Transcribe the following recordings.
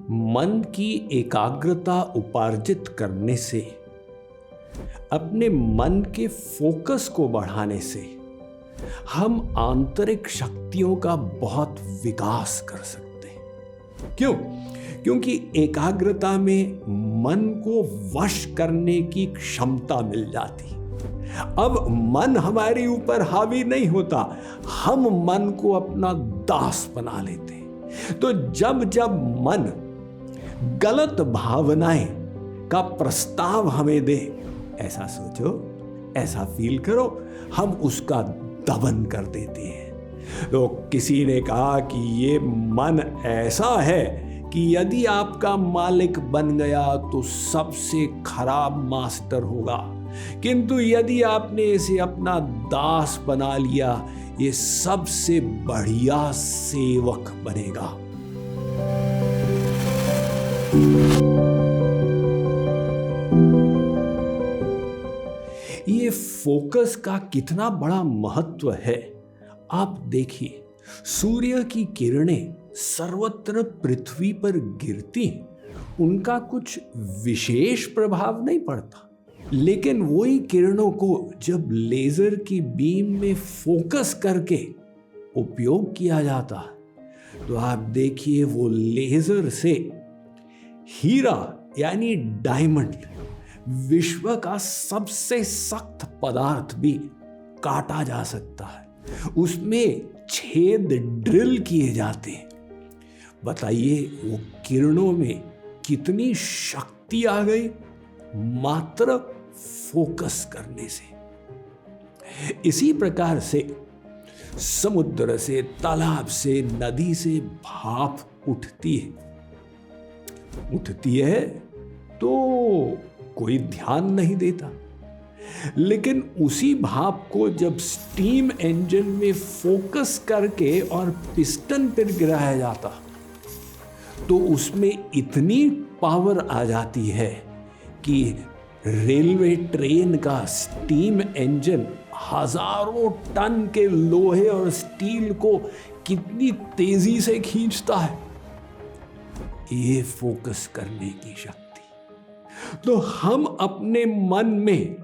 मन की एकाग्रता उपार्जित करने से, अपने मन के फोकस को बढ़ाने से हम आंतरिक शक्तियों का बहुत विकास कर सकते हैं। क्यों? क्योंकि एकाग्रता में मन को वश करने की क्षमता मिल जाती। अब मन हमारे ऊपर हावी नहीं होता, हम मन को अपना दास बना लेते हैं। तो जब जब मन गलत भावनाएं का प्रस्ताव हमें दे, ऐसा सोचो, ऐसा फील करो, हम उसका दमन कर देते हैं। तो किसी ने कहा कि ये मन ऐसा है कि यदि आपका मालिक बन गया तो सबसे खराब मास्टर होगा, किंतु यदि आपने इसे अपना दास बना लिया, ये सबसे बढ़िया सेवक बनेगा। ये फोकस का कितना बड़ा महत्व है। आप देखिए, सूर्य की किरणें सर्वत्र पृथ्वी पर गिरती, उनका कुछ विशेष प्रभाव नहीं पड़ता, लेकिन वही किरणों को जब लेजर की बीम में फोकस करके उपयोग किया जाता है, तो आप देखिए वो लेजर से हीरा यानी डायमंड, विश्व का सबसे सख्त पदार्थ भी काटा जा सकता है, उसमें छेद ड्रिल किए जाते हैं। बताइए वो किरणों में कितनी शक्ति आ गई मात्र फोकस करने से। इसी प्रकार से समुद्र से, तालाब से, नदी से भाप उठती है तो कोई ध्यान नहीं देता, लेकिन उसी भाप को जब स्टीम इंजन में फोकस करके और पिस्टन पर गिराया जाता तो उसमें इतनी पावर आ जाती है कि रेलवे ट्रेन का स्टीम इंजन हजारों टन के लोहे और स्टील को कितनी तेजी से खींचता है। ये फोकस करने की शक्ति। तो हम अपने मन में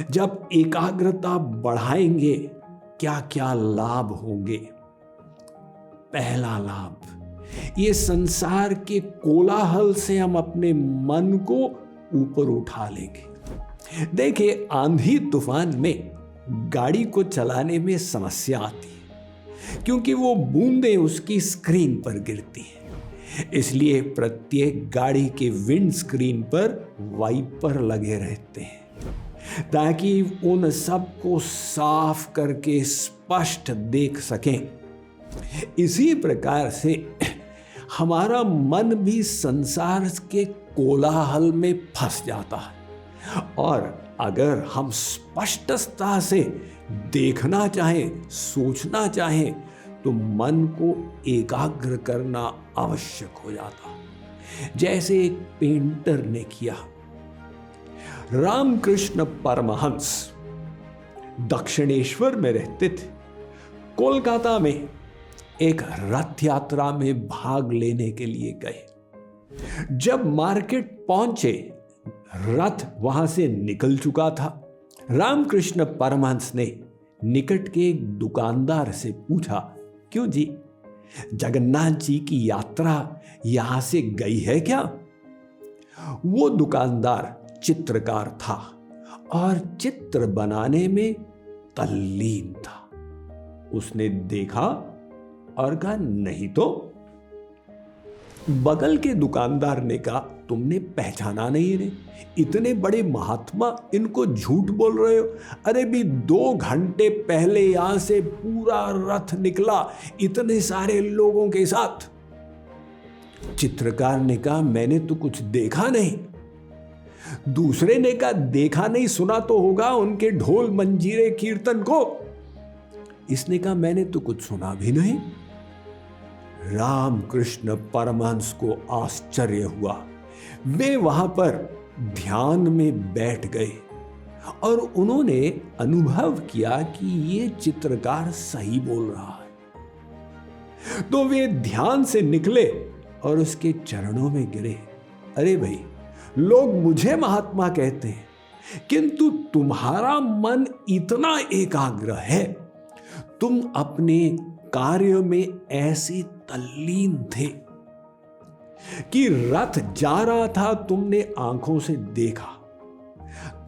जब एकाग्रता बढ़ाएंगे, क्या क्या लाभ होंगे। पहला लाभ, ये संसार के कोलाहल से हम अपने मन को ऊपर उठा लेंगे। देखिए, आंधी तूफान में गाड़ी को चलाने में समस्या आती है, क्योंकि वो बूंदें उसकी स्क्रीन पर गिरती हैं। इसलिए प्रत्येक गाड़ी के विंड स्क्रीन पर वाइपर लगे रहते हैं, ताकि उन सबको साफ करके स्पष्ट देख सकें। इसी प्रकार से हमारा मन भी संसार के कोलाहल में फंस जाता है, और अगर हम स्पष्टता से देखना चाहें, सोचना चाहें, तो मन को एकाग्र करना आवश्यक हो जाता है, जैसे एक पेंटर ने किया। रामकृष्ण परमहंस दक्षिणेश्वर में रहते थे। कोलकाता में एक रथ यात्रा में भाग लेने के लिए गए। जब मार्केट पहुंचे, रथ वहां से निकल चुका था। रामकृष्ण परमहंस ने निकट के एक दुकानदार से पूछा, क्यों जी, जगन्नाथ जी की यात्रा यहां से गई है क्या? वो दुकानदार चित्रकार था और चित्र बनाने में तल्लीन था। उसने देखा और कहा, नहीं तो। बगल के दुकानदार ने कहा, तुमने पहचाना नहीं इन्हें? इतने बड़े महात्मा, इनको झूठ बोल रहे हो। अरे भी 2 घंटे पहले यहां से पूरा रथ निकला इतने सारे लोगों के साथ। चित्रकार ने कहा, मैंने तो कुछ देखा नहीं। दूसरे ने कहा, देखा नहीं, सुना तो होगा उनके ढोल मंजीरे कीर्तन को। इसने कहा, मैंने तो कुछ सुना भी नहीं। रामकृष्ण परमहंस को आश्चर्य हुआ। वे वहां पर ध्यान में बैठ गए और उन्होंने अनुभव किया कि ये चित्रकार सही बोल रहा है। तो वे ध्यान से निकले और उसके चरणों में गिरे। अरे भाई, लोग मुझे महात्मा कहते हैं, किंतु तुम्हारा मन इतना एकाग्र है, तुम अपने कार्य में ऐसे तल्लीन थे कि रथ जा रहा था, तुमने आंखों से देखा,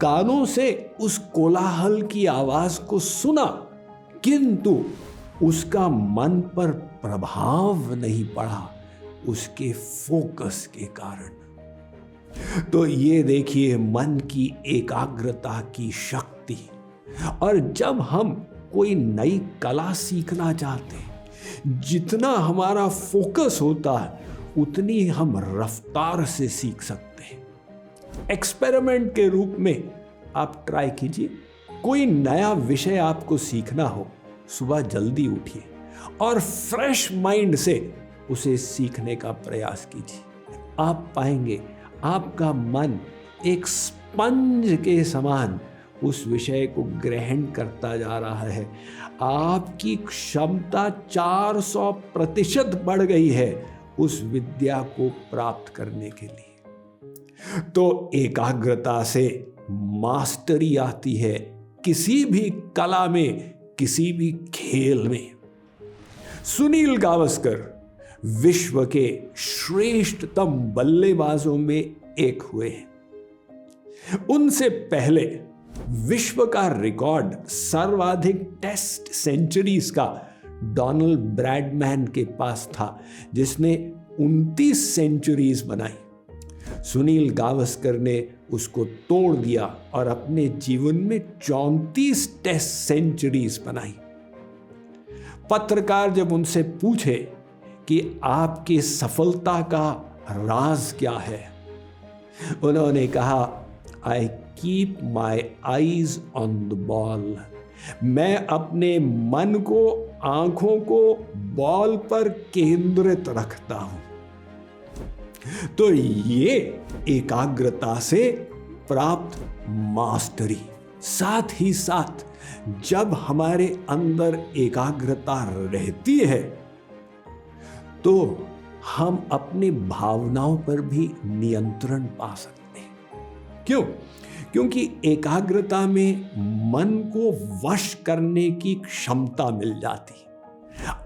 कानों से उस कोलाहल की आवाज को सुना, किंतु उसका मन पर प्रभाव नहीं पड़ा उसके फोकस के कारण। तो ये देखिए मन की एकाग्रता की शक्ति। और जब हम कोई नई कला सीखना चाहते हैं, जितना हमारा फोकस होता है उतनी हम रफ्तार से सीख सकते हैं। एक्सपेरिमेंट के रूप में आप ट्राई कीजिए, कोई नया विषय आपको सीखना हो, सुबह जल्दी उठिए और फ्रेश माइंड से उसे सीखने का प्रयास कीजिए। आप पाएंगे आपका मन एक स्पंज के समान उस विषय को ग्रहण करता जा रहा है। आपकी क्षमता 400% बढ़ गई है उस विद्या को प्राप्त करने के लिए। तो एकाग्रता से मास्टरी आती है किसी भी कला में, किसी भी खेल में। सुनील गावस्कर विश्व के श्रेष्ठतम बल्लेबाजों में एक हुए हैं। उनसे पहले विश्व का रिकॉर्ड सर्वाधिक टेस्ट सेंचुरीज का डोनाल्ड ब्रैडमैन के पास था, जिसने 29 सेंचुरीज बनाई। सुनील गावस्कर ने उसको तोड़ दिया और अपने जीवन में 34 टेस्ट सेंचुरीज बनाई। पत्रकार जब उनसे पूछे कि आपकी सफलता का राज क्या है, उन्होंने कहा, I keep my eyes on the ball. मैं अपने मन को, आंखों को बॉल पर केंद्रित रखता हूं। तो ये एकाग्रता से प्राप्त मास्टरी। साथ ही साथ जब हमारे अंदर एकाग्रता रहती है तो हम अपनी भावनाओं पर भी नियंत्रण पा सकते हैं। क्यों? क्योंकि एकाग्रता में मन को वश करने की क्षमता मिल जाती।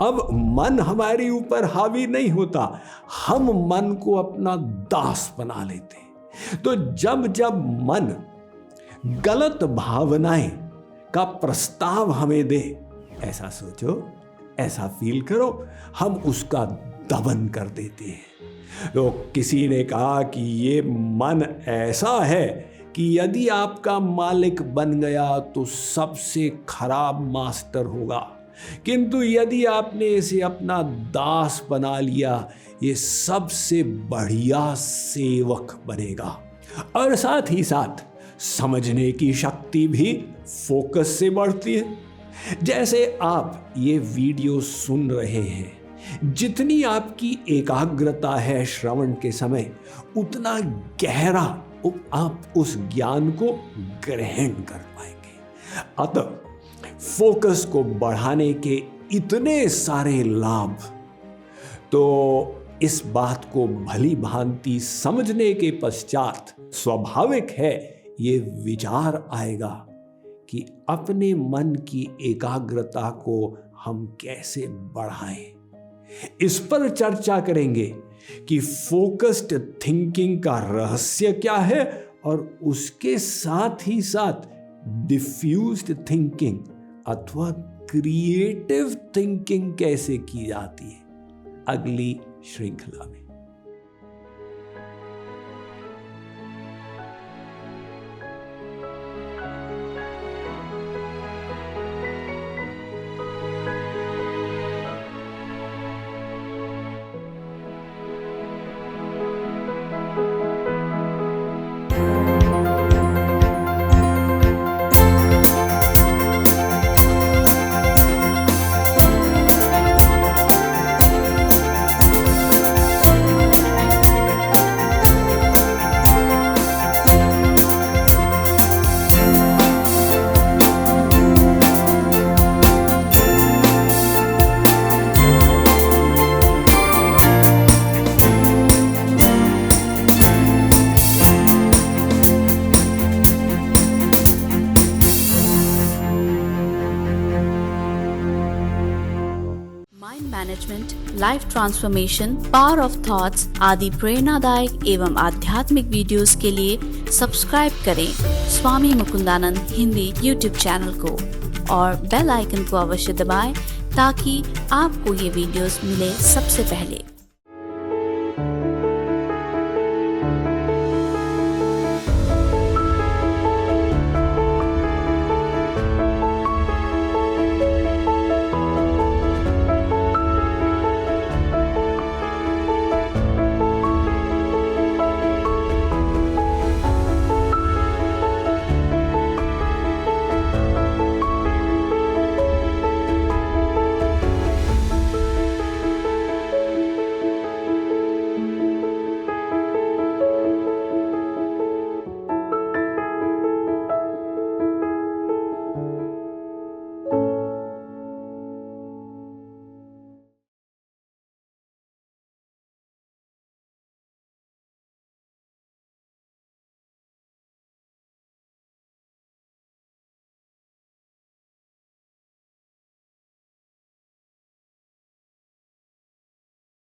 अब मन हमारे ऊपर हावी नहीं होता, हम मन को अपना दास बना लेते हैं। तो जब जब मन गलत भावनाएं का प्रस्ताव हमें दे, ऐसा सोचो, ऐसा फील करो, हम उसका दमन कर देते हैं। तो किसी ने कहा कि ये मन ऐसा है कि यदि आपका मालिक बन गया तो सबसे खराब मास्टर होगा, किंतु यदि आपने इसे अपना दास बना लिया, ये सबसे बढ़िया सेवक बनेगा। और साथ ही साथ समझने की शक्ति भी फोकस से बढ़ती है। जैसे आप ये वीडियो सुन रहे हैं, जितनी आपकी एकाग्रता है श्रवण के समय, उतना गहरा आप उस ज्ञान को ग्रहण कर पाएंगे। अतः फोकस को बढ़ाने के इतने सारे लाभ, तो इस बात को भली भांति समझने के पश्चात स्वाभाविक है ये विचार आएगा कि अपने मन की एकाग्रता को हम कैसे बढ़ाएं। इस पर चर्चा करेंगे कि फोकस्ड थिंकिंग का रहस्य क्या है और उसके साथ ही साथ डिफ्यूज्ड थिंकिंग अथवा क्रिएटिव थिंकिंग कैसे की जाती है, अगली श्रृंखला में। Encouragement, life transformation, power of thoughts आदि प्रेरणादायक एवं आध्यात्मिक वीडियोस के लिए सब्सक्राइब करें स्वामी मुकुंदानंद हिंदी यूट्यूब चैनल को और बेल आइकन को अवश्य दबाएं ताकि आपको ये वीडियोस मिले सबसे पहले।